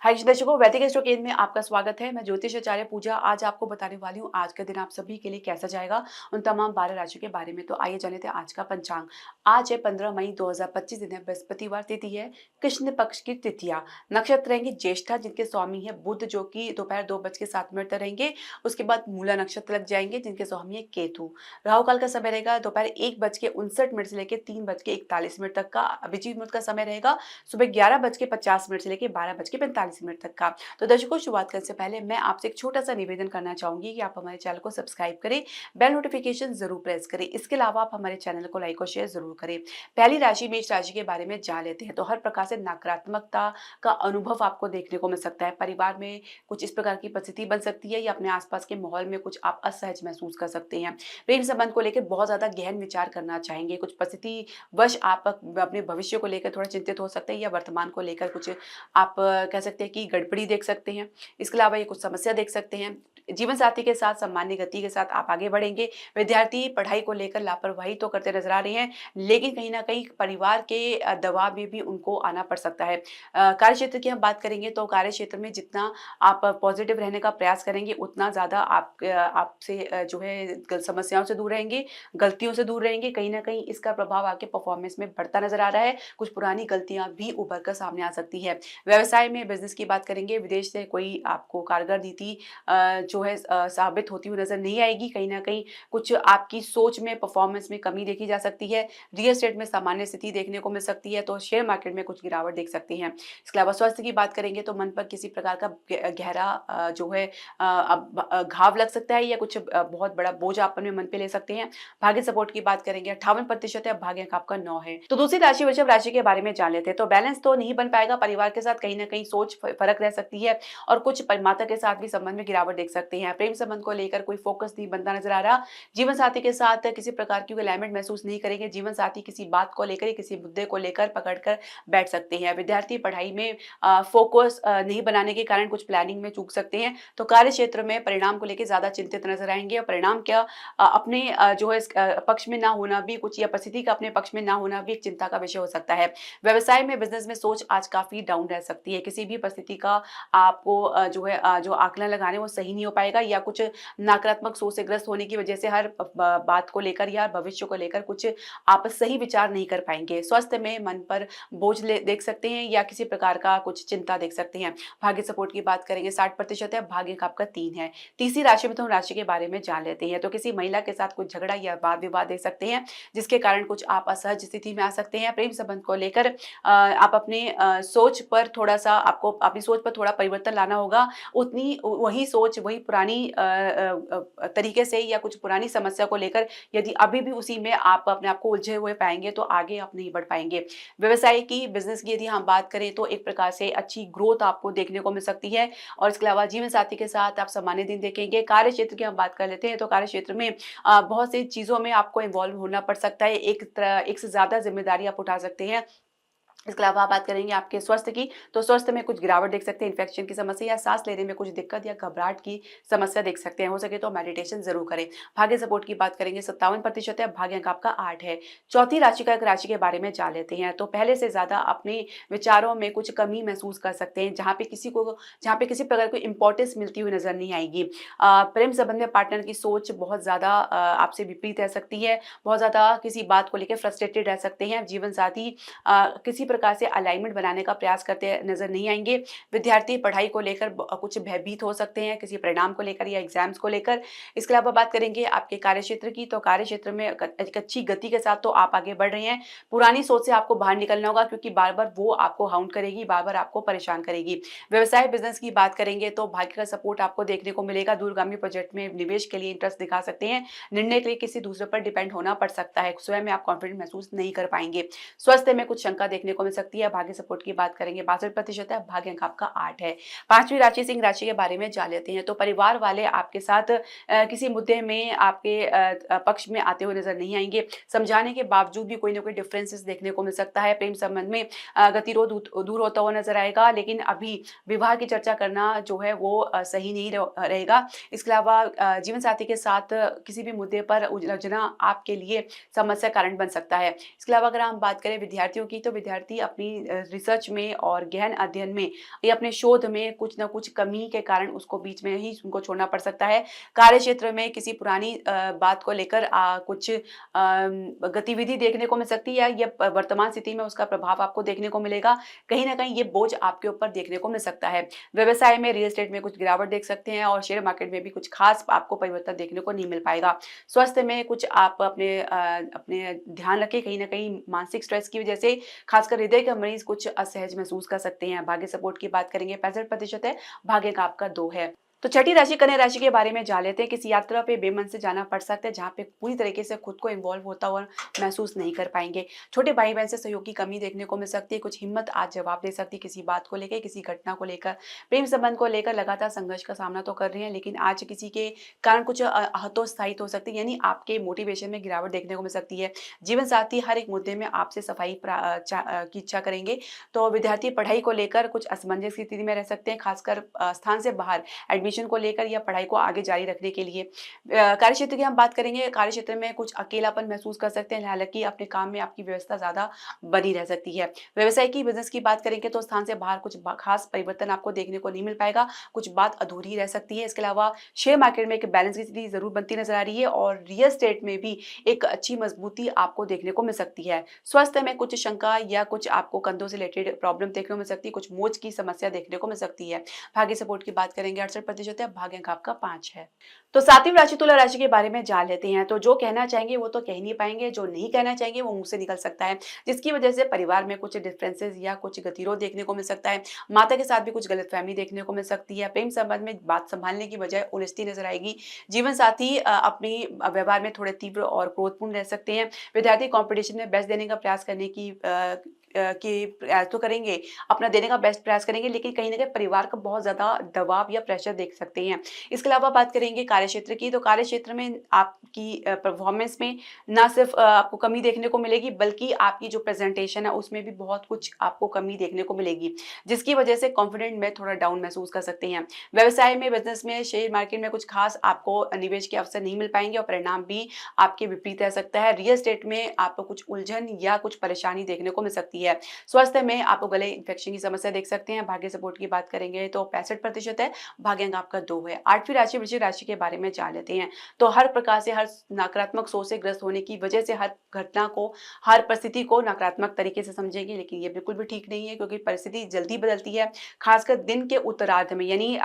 हाय दर्शकों, वैदिक एस्ट्रो केंद्र में आपका स्वागत है। मैं ज्योतिष आचार्य पूजा आज आपको बताने वाली हूँ आज का दिन आप सभी के लिए कैसा जाएगा, उन तमाम 12 राशियों के बारे में। तो आइए जान लेते हैं आज का पंचांग। आज है 15 मई 2025, दिन है बृहस्पतिवार, तिथि है कृष्ण पक्ष की तृतीया। नक्षत्र रहेंगे ज्येष्ठा, जिनके स्वामी है बुध, जो कि दोपहर 2:07 तक रहेंगे। उसके बाद मूला नक्षत्र लग जाएंगे, जिनके स्वामी है केतु। राहु काल का समय रहेगा दोपहर 1:59 से लेकर 3:41 तक का। अभिजीत मुहूर्त का समय रहेगा सुबह 11:50 से लेकर 12:45 तक का। तो दर्शकों, शुरुआत करने से पहले मैं आपसे एक छोटा सा निवेदन करना चाहूंगी कि आप हमारे चैनल को सब्सक्राइब करें, बेल नोटिफिकेशन जरूर प्रेस करें। इसके अलावा आप हमारे चैनल को लाइक और शेयर जरूर करें। पहली राशि मेष राशि के बारे में जान लेते हैं। तो हर प्रकार से नकारात्मकता का अनुभव आपको देखने को मिल सकता है। परिवार में कुछ इस प्रकार की परिस्थिति बन सकती है या अपने आसपास के माहौल में कुछ आप असहज महसूस कर सकते हैं। प्रेम संबंध को लेकर बहुत ज्यादा गहन विचार करना चाहेंगे। कुछ परिस्थिति वश आप अपने भविष्य को लेकर थोड़ा चिंतित हो सकते हैं या वर्तमान को लेकर कुछ आप कह सकते हैं कि गड़बड़ी देख सकते हैं। इसके अलावा ये कुछ समस्या देख सकते हैं। जीवन साथी के साथ सामान्य गति के साथ आप आगे बढ़ेंगे। विद्यार्थी पढ़ाई को लेकर लापरवाही तो करते नजर आ रहे हैं, लेकिन कहीं ना कहीं परिवार के दबाव में भी उनको आना पड़ सकता है। कार्य क्षेत्र की हम बात करेंगे तो कार्य क्षेत्र में जितना आप पॉजिटिव रहने का प्रयास करेंगे, उतना ज्यादा आप आपसे जो है समस्याओं से दूर रहेंगे, गलतियों से दूर रहेंगे। कहीं ना कहीं इसका प्रभाव आपके परफॉर्मेंस में बढ़ता नजर आ रहा है। कुछ पुरानी गलतियां भी उभर कर सामने आ सकती है। व्यवसाय में बिजनेस की बात करेंगे, विदेश से कोई आपको कारगर नीति जो है साबित होती हुई नजर नहीं आएगी। कहीं ना कहीं कुछ आपकी सोच में, परफॉर्मेंस में कमी देखी जा सकती है। रियल एस्टेट में सामान्य स्थिति देखने को मिल सकती है, तो शेयर मार्केट में कुछ गिरावट देख सकती हैं। इसके अलावा स्वास्थ्य की बात करेंगे तो मन पर किसी प्रकार का गहरा जो है घाव लग सकता है या कुछ बहुत बड़ा बोझ आप अपने मन पे ले सकते हैं। भाग्य सपोर्ट की बात करेंगे 58% है, भाग्य अंक आपका 9 है। तो दूसरी राशि वृषभ राशि के बारे में जान लेते हैं। तो बैलेंस तो नहीं बन पाएगा, परिवार के साथ कहीं ना कहीं सोच फर्क रह सकती है और कुछ माता के साथ भी संबंध में गिरावट देख सकते हैं। प्रेम संबंध को लेकर कोई फोकस नहीं बनता नजर आ रहा। जीवन साथी के साथ किसी प्रकार की अलाइनमेंट महसूस नहीं करेंगे। जीवन साथी किसी बात को लेकर, किसी मुद्दे को लेकर पकड़कर बैठ सकते हैं। विद्यार्थी पढ़ाई में फोकस नहीं बनाने के कारण कुछ प्लानिंग में चूक सकते हैं। तो कार्य क्षेत्र में परिणाम को लेकर ज्यादा चिंतित नजर आएंगे और परिणाम क्या अपने जो है पक्ष में ना होना भी कुछ, या परिस्थिति का अपने पक्ष में ना होना भी एक चिंता का विषय हो सकता है। व्यवसाय में, बिजनेस में सोच आज काफी डाउन रह सकती है। किसी भी परिस्थिति का आपको जो है जो आकलन लगाने वो सही नहीं हो पाएगा, या कुछ नकारात्मक सोच से ग्रस्त होने की वजह से हर बात को लेकर या भविष्य को लेकर कुछ आप सही विचार नहीं कर पाएंगे। स्वास्थ्य में मन पर बोझ देख सकते हैं या किसी प्रकार का कुछ चिंता देख सकते हैं। भाग्य सपोर्ट की बात करेंगे 60% है, भाग्य का आपका 3 है। तीसरी राशि मिथुन राशि के बारे में जान लेते हैं। तो किसी महिला के साथ कुछ झगड़ा या वाद विवाद देख सकते हैं, जिसके कारण कुछ आप असहज स्थिति में आ सकते हैं। प्रेम संबंध को लेकर आप अपने सोच पर थोड़ा सा, आपको अपनी सोच पर थोड़ा परिवर्तन लाना होगा। उतनी वही सोच, वही पुरानी तरीके से या कुछ पुरानी समस्या को लेकर यदि अभी भी उसी में आप अपने आप को उलझे हुए पाएंगे तो आगे आप नहीं बढ़ पाएंगे। व्यवसाय की, बिजनेस की यदि हम बात करें तो एक प्रकार से अच्छी ग्रोथ आपको देखने को मिल सकती है। और इसके अलावा जीवन साथी के साथ आप सामान्य दिन देखेंगे। कार्य क्षेत्र की हम बात कर लेते हैं तो कार्य क्षेत्र में बहुत सी चीजों में आपको इन्वॉल्व होना पड़ सकता है। एक से ज्यादा जिम्मेदारी आप उठा सकते हैं। इसके अलावा आप बात करेंगे आपके स्वास्थ्य की, तो स्वास्थ्य में कुछ गिरावट देख सकते हैं। इन्फेक्शन की समस्या या सांस लेने में कुछ दिक्कत या घबराहट की समस्या देख सकते हैं। हो सके तो मेडिटेशन जरूर करें। भाग्य सपोर्ट की बात करेंगे 57% है, भाग्य अंक आपका 8 है। चौथी राशि का एक राशि के बारे में जान लेते हैं। तो पहले से ज्यादा अपने विचारों में कुछ कमी महसूस कर सकते हैं, जहाँ पे किसी प्रकार की इंपॉर्टेंस मिलती हुई नजर नहीं आएगी। प्रेम संबंध में पार्टनर की सोच बहुत ज्यादा आपसे विपरीत रह सकती है। बहुत ज्यादा किसी बात को लेकर फ्रस्ट्रेटेड रह सकते हैं। जीवन साथी किसी प्रकार से अलाइनमेंट बनाने का प्रयास करते नजर नहीं आएंगे। विद्यार्थी पढ़ाई को लेकर कुछ भयभीत हो सकते हैं, किसी परिणाम को लेकर या एग्जाम्स को लेकर। इसके अलावा बात करेंगे आपके कार्य क्षेत्र की, तो कार्य क्षेत्र में एक अच्छी गति के साथ तो आप आगे बढ़ रहे हैं। पुरानी सोच से आपको बाहर निकलना होगा, क्योंकि बार बार वो आपको हाउंड करेगी, बार बार आपको परेशान करेगी। व्यवसाय, बिजनेस की बात करेंगे तो भाग्य का सपोर्ट आपको देखने को मिलेगा। दूरगामी प्रोजेक्ट में निवेश के लिए इंटरेस्ट दिखा सकते हैं। निर्णय के लिए किसी दूसरे पर डिपेंड होना पड़ सकता है। स्वयं में आप कॉन्फिडेंट महसूस नहीं कर पाएंगे। स्वास्थ्य में कुछ शंका देखने को मिल सकती है। भाग्य सपोर्ट की बात करेंगे 62% है, भाग्य अंक आपका 8 है। पांचवी राशि सिंह राशि के बारे में जान लेते हैं। तो परिवार वाले आपके साथ किसी मुद्दे में आपके पक्ष में आते हुए नजर नहीं आएंगे। समझाने के बावजूद भी कोई ना कोई डिफरेंसेस देखने को मिल सकता है। प्रेम संबंध में गतिरोध दूर होता हुआ नजर आएगा, लेकिन अभी विवाह की चर्चा करना जो है वो सही नहीं रहेगा। इसके अलावा जीवन साथी के साथ किसी भी मुद्दे पर उलझना आपके लिए समस्या कारण बन सकता है। इसके अलावा अगर हम बात करें विद्यार्थियों की, तो विद्यार्थी विद्यार्थी अपनी रिसर्च में और गहन अध्ययन में या अपने शोध में कुछ न कुछ कमी के कारण उसको बीच में ही उनको छोड़ना पड़ सकता है। कार्यक्षेत्र में किसी पुरानी बात को लेकर कुछ गतिविधि देखने को मिल सकती है या वर्तमान स्थिति में उसका प्रभाव आपको देखने को मिलेगा। कहीं न कहीं ये बोझ आपके ऊपर देखने को मिल सकता है। व्यवसाय में रियल एस्टेट में कुछ गिरावट देख सकते हैं और शेयर मार्केट में भी कुछ खास आपको परिवर्तन देखने को नहीं मिल पाएगा। स्वास्थ्य में कुछ आप अपने ध्यान रखें, कहीं न कहीं मानसिक स्ट्रेस की वजह से खासकर हृदय का मरीज कुछ असहज महसूस कर सकते हैं। भाग्य सपोर्ट की बात करेंगे 65% है, भाग्य का आपका 2 है। तो छठी राशि कन्या राशि के बारे में जान लेते हैं। किसी यात्रा पे बेमन से जाना पड़ सकता है जहाँ पे पूरी तरीके से खुद को इन्वॉल्व होता हुआ महसूस नहीं कर पाएंगे। छोटे भाई बहन से सहयोग की कमी देखने को मिल सकती है। कुछ हिम्मत आज जवाब दे सकती है किसी बात को लेकर, किसी घटना को लेकर। प्रेम संबंध को लेकर लगातार संघर्ष का सामना तो कर रहे हैं, लेकिन आज किसी के कारण कुछ हतोत्साहित हो सकती है, यानी आपके मोटिवेशन में गिरावट देखने को मिल सकती है। जीवन साथी हर एक मुद्दे में आपसे सफाई की इच्छा करेंगे। तो विद्यार्थी पढ़ाई को लेकर कुछ असमंजस की स्थिति में रह सकते हैं, खासकर स्थान से बाहर एडमिशन को लेकर या पढ़ाई को आगे जारी रखने के लिए। कार्यक्षेत्र की हम बात करेंगे, कार्यक्षेत्र में कुछ अकेलापन महसूस कर सकते हैं, हालांकि अपने काम में आपकी व्यवस्था ज्यादा बनी रह सकती है। व्यवसाय की बिजनेस की बात करेंगे तो स्थान से बाहर कुछ खास परिवर्तन आपको देखने को नहीं मिल पाएगा, कुछ बात अधूरी रह सकती है। इसके अलावा शेयर मार्केट में एक बैलेंस की स्थिति जरूर बनती नजर आ रही है और रियल एस्टेट में भी एक अच्छी मजबूती आपको देखने को मिल सकती है। स्वास्थ्य में कुछ शंका या कुछ आपको कंधों से रिलेटेड प्रॉब्लम देखने को मिल सकती है, कुछ मोच की समस्या देखने को मिल सकती है। भाग्य सपोर्ट की बात करेंगे 68% है, भाग्य अंक आपका 5 है। तो सातवीं राशि तुला राशि के बारे में जान लेते हैं। तो जो कहना चाहेंगे वो तो कह नहीं पाएंगे, जो नहीं कहना चाहेंगे वो मुंह से निकल सकता है, जिसकी वजह से परिवार में कुछ डिफरेंसेस या कुछ गतिरोध देखने को मिल सकता है। माता के साथ भी कुछ गलतफहमी देखने को मिल सकती है। प्रेम संबंध में बात संभालने की बजाय उलझती नजर आएगी। जीवन साथी अपनी व्यवहार में थोड़े तीव्र और क्रोधपूर्ण रह सकते हैं। विद्यार्थी कंपटीशन में बेस्ट देने का प्रयास करने की प्रयास तो करेंगे, अपना देने का बेस्ट प्रयास करेंगे, लेकिन कहीं न कहीं परिवार का बहुत ज़्यादा दबाव या प्रेशर देख सकते हैं। इसके अलावा बात करेंगे कार्यक्षेत्र की, तो कार्यक्षेत्र में आपकी परफॉर्मेंस में ना सिर्फ आपको कमी देखने को मिलेगी, बल्कि आपकी जो प्रेज़ेंटेशन है उसमें भी बहुत कुछ आपको कमी देखने को मिलेगी, जिसकी वजह से कॉन्फिडेंट में थोड़ा डाउन महसूस कर सकते हैं। व्यवसाय में, बिज़नेस में, शेयर मार्केट में कुछ खास आपको निवेश के अवसर नहीं मिल पाएँगे और परिणाम भी आपके विपरीत रह सकता है। रियल एस्टेट में आपको कुछ उलझन या कुछ परेशानी देखने को मिल सकती है। स्वास्थ्य में आपको गले इन्फेक्शन की समस्या देख सकते हैं। भाग्य सपोर्ट की बात करेंगे तो 65% है, भाग्य अंक आपका 2 है। आठवीं राशि वृश्चिक राशि के बारे में जान लेते हैं। तो हर प्रकार से, हर नकारात्मक सोच से ग्रस्त होने की वजह से हर घटना को, हर परिस्थिति को नकारात्मक तरीके से समझेंगे, लेकिन ये बिल्कुल भी ठीक नहीं है, क्योंकि परिस्थिति जल्दी बदलती है, खासकर दिन के उत्तरार्ध में, यानी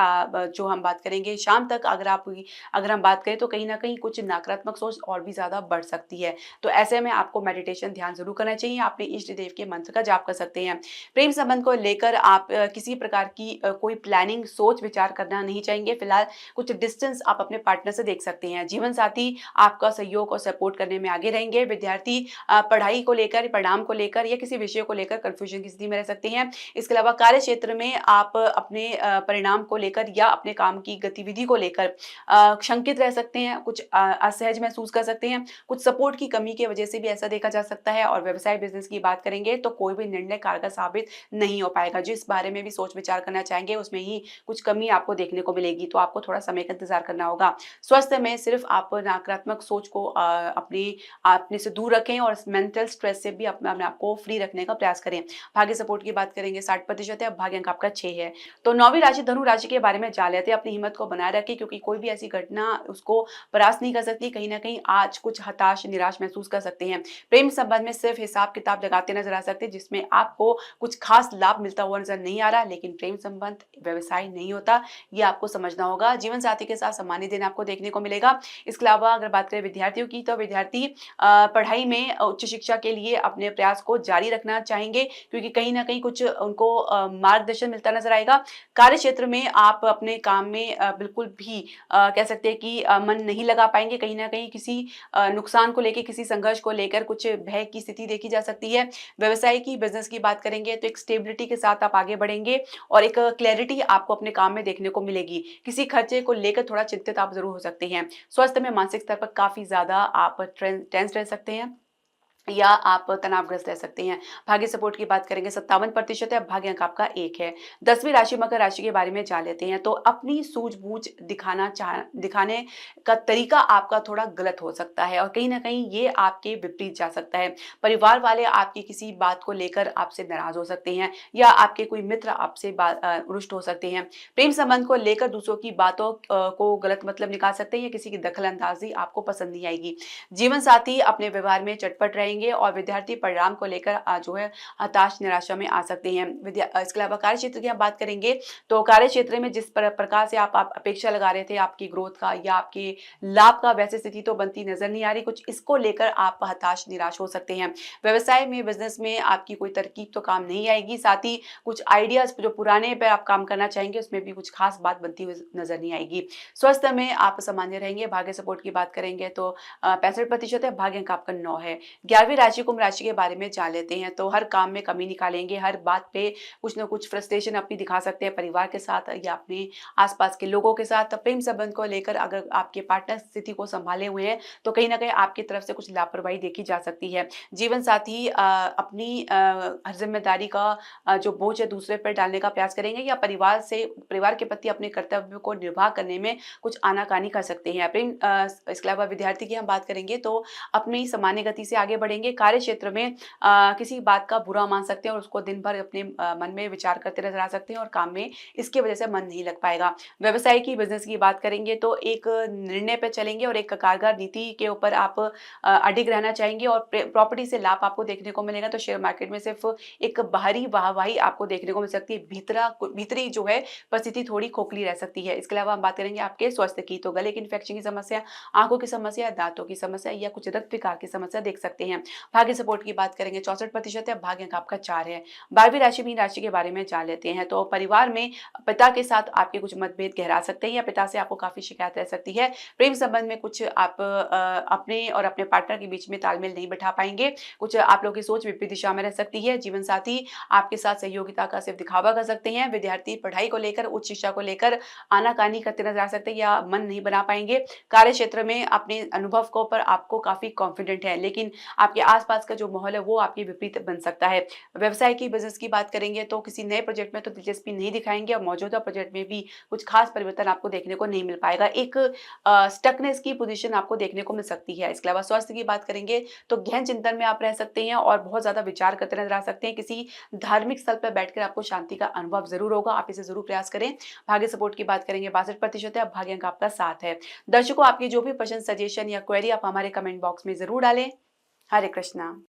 जो हम बात करेंगे शाम तक अगर हम बात करें तो कहीं ना कहीं कुछ नकारात्मक सोच और भी ज्यादा बढ़ सकती है। तो ऐसे में आपको मेडिटेशन ध्यान जरूर करना चाहिए। अपने इष्ट देव के मंत्र का जाप कर सकते हैं। प्रेम संबंध को लेकर आप किसी प्रकार की कोई प्लानिंग, सोच विचार करना नहीं चाहेंगे। फिलहाल कुछ डिस्टेंस आप अपने पार्टनर से देख सकते हैं। जीवन साथी आपका सहयोग और सपोर्ट करने में आगे रहेंगे। विद्यार्थी पढ़ाई को लेकर, परिणाम को लेकर या किसी विषय को लेकर कंफ्यूजन की स्थिति में रह सकते हैं। इसके अलावा कार्य क्षेत्र में आप अपने परिणाम को लेकर या अपने काम की गतिविधि को लेकर शंकित रह सकते हैं, कुछ असहज महसूस कर सकते हैं, कुछ सपोर्ट की कमी की वजह से भी ऐसा देखा जा सकता है। और व्यवसाय बिजनेस की बात करेंगे तो कोई भी निर्णय कारगर साबित नहीं हो पाएगा। जिस बारे में भी सोच विचार करना चाहेंगे उसमें ही कुछ कमी आपको देखने को मिलेगी, तो आपको थोड़ा समय का इंतजार करना होगा। स्वास्थ्य में सिर्फ आप नकारात्मक सोच को अपने से दूर रखें और मेंटल स्ट्रेस से भी अपने आप को फ्री रखने का प्रयास करें। भाग्य सपोर्ट की बात करेंगे 60% है, भाग्य अंक आपका 6 है। तो 9वीं राशि धनु राशि के बारे में जान लेते हैं। अपनी हिम्मत को बनाए रखें, क्योंकि कोई भी ऐसी घटना उसको परास्त नहीं कर सकती। कहीं ना कहीं आज कुछ हताश, निराश महसूस कर सकते हैं। प्रेम संबंध में सिर्फ हिसाब किताब लगाते नजर आ सकते हैं, जिसमें आपको कुछ खास लाभ मिलता हुआ नजर नहीं आ रहा, लेकिन प्रेम संबंध व्यवसाय नहीं होता, ये आपको समझना होगा। जीवन साथी के साथ सामान्य दिन आपको देखने को मिलेगा। इसके अलावा अगर बात करें विद्यार्थियों की, तो विद्यार्थी पढ़ाई में उच्च शिक्षा के लिए अपने प्रयास को जारी रखना चाहेंगे, क्योंकि कहीं ना कहीं कुछ उनको मार्गदर्शन मिलता नजर आएगा। कार्य क्षेत्र में आप अपने काम में बिल्कुल भी कह सकते हैं कि मन नहीं लगा पाएंगे। कहीं ना कहीं किसी नुकसान को लेकर, किसी संघर्ष को लेकर कुछ भय की स्थिति देखी जा सकती है। व्यवसाय की, बिजनेस की बात करेंगे तो एक स्टेबिलिटी के साथ आप आगे बढ़ेंगे और एक क्लैरिटी आपको अपने काम में देखने को मिलेगी। किसी खर्चे को लेकर थोड़ा चिंतित आप जरूर हो सकते हैं। स्वास्थ्य में मानसिक स्तर पर काफी ज्यादा आप टेंस रह सकते हैं। या आप तनावग्रस्त रह सकते हैं। भाग्य सपोर्ट की बात करेंगे 57% है, भाग्य अंक आपका 1 है। 10वीं राशि मकर राशि के बारे में जान लेते हैं, तो अपनी सूझबूझ दिखाने का तरीका आपका थोड़ा गलत हो सकता है और कहीं न कहीं ये आपके विपरीत जा सकता है। परिवार वाले आपकी किसी बात को लेकर आपसे नाराज़ हो सकते हैं या आपके कोई मित्र आपसे रुष्ट हो सकते हैं। प्रेम संबंध को लेकर दूसरों की बातों को गलत मतलब निकाल सकते हैं या किसी की दखल-अंदाज़ी आपको पसंद नहीं आएगी। जीवन साथी अपने व्यवहार में चटपट रहेंगे और विद्यार्थी परिणाम को लेकर जो है हताश निराशा में आ सकते हैं। इसके अलावा कार्य क्षेत्र की हम बात करेंगे तो कार्य क्षेत्र में जिस प्रकार से आप अपेक्षा लगा रहे थे आपकी ग्रोथ का या आपके लाभ का, वैसे स्थिति तो बनती नजर नहीं आ रही। कुछ इसको लेकर आप हताश निराश हो सकते हैं। व्यवसाय में, बिजनेस में आपकी कोई तरकीब तो काम नहीं आएगी। साथ ही कुछ आइडियाज जो पुराने पे आप काम करना चाहेंगे उसमें भी कुछ खास बात बनती हुई नजर नहीं आएगी। स्वास्थ्य में आप सामान्य रहेंगे। भाग्य सपोर्ट की बात करेंगे तो 65% है, भाग्य अंक आपका 9 है। 11वीं राशि कुंभ राशि के बारे में जान लेते हैं, तो हर काम में कमी निकालेंगे, हर बात पे कुछ न कुछ फ्रस्ट्रेशन अपनी दिखा सकते हैं परिवार के साथ या अपने आस-पास के लोगों के साथ। प्रेम संबंध को लेकर अगर आपके पार्टनर स्थिति को संभाले हुए हैं, तो कहीं न कहीं आपकी तरफ से कुछ लापरवाही देखी जा सकती है। जीवन साथी अपनी हर ज़िम्मेदारी का जो बोझ है दूसरे पर डालने का प्रयास करेंगे या परिवार के प्रति अपने कर्तव्य को निर्वाह करने में कुछ आनाकानी कर सकते हैं। इसके अलावा विद्यार्थी की हम बात करेंगे तो अपनी सामान्य गति से आगे बढ़ेंगे। कार्य क्षेत्र में किसी बात का बुरा मान सकते हैं और उसको दिन भर अपने मन में विचार करते नजर आ सकते हैं और काम में इसकी वजह से मन नहीं लग पाएगा। व्यवसाय की, बिजनेस की बात करेंगे तो एक निर्णय पे चलेंगे और एक कारगर नीति के ऊपर आप अडिग रहना चाहेंगे और प्रॉपर्टी से लाभ आपको देखने को मिलेगा। तो शेयर मार्केट में सिर्फ एक बाहरी वाहवाही आपको देखने को मिल सकती है, भीतरी जो है परिस्थिति थोड़ी खोखली रह सकती है। इसके अलावा हम बात करेंगे आपके स्वास्थ्य की, तो गले की इन्फेक्शन की समस्या, आंखों की समस्या, दांतों की समस्या या कुछ रक्त विकार की समस्या देख सकते हैं। भाग्य सपोर्ट की बात करेंगे 64% है, भाग्य अंक आपका 4 है। 12वीं राशि मीन राशि के बारे में जान लेते हैं, तो परिवार में पिता के साथ आपके कुछ मतभेद गहरा सकते हैं या पिता से आपको काफी शिकायत रह सकती है। प्रेम संबंध में कुछ आप अपने और अपने पार्टनर के बीच में तालमेल नहीं बैठा पाएंगे। कुछ आप लोगों की सोच विपरीत दिशा में रह सकती है। जीवन साथी आपके साथ सहयोगिता का सिर्फ दिखावा कर सकते हैं। विद्यार्थी पढ़ाई को लेकर, उच्च शिक्षा को लेकर आनाकानी करते नजर आ सकते हैं या मन नहीं बना पाएंगे। कार्य क्षेत्र में अपने अनुभव को पर आपको काफी कॉन्फिडेंट है, लेकिन आपके आसपास का जो माहौल है वो आपके विपरीत बन सकता है। व्यवसाय की, बिजनेस की बात करेंगे तो किसी नए प्रोजेक्ट में तो दिलचस्पी नहीं दिखाएंगे और मौजूदा प्रोजेक्ट में भी कुछ खास परिवर्तन आपको देखने को नहीं मिल पाएगा। एक स्टकनेस की पोजीशन आपको देखने को मिल सकती है। इसके अलावा स्वास्थ्य की बात करेंगे तो गहन चिंतन में आप रह सकते हैं और बहुत ज्यादा विचार करते नजर आ सकते हैं। किसी धार्मिक स्थल पर बैठकर आपको शांति का अनुभव जरूर होगा, आप इसे जरूर प्रयास करें। भाग्य सपोर्ट की बात करेंगे 62% है, भाग्य अंक आपका 7 है। दर्शकों, आपकी जो भी प्रश्न, सजेशन या क्वेरी आप हमारे कमेंट बॉक्स में जरूर डालें। हरे कृष्णा।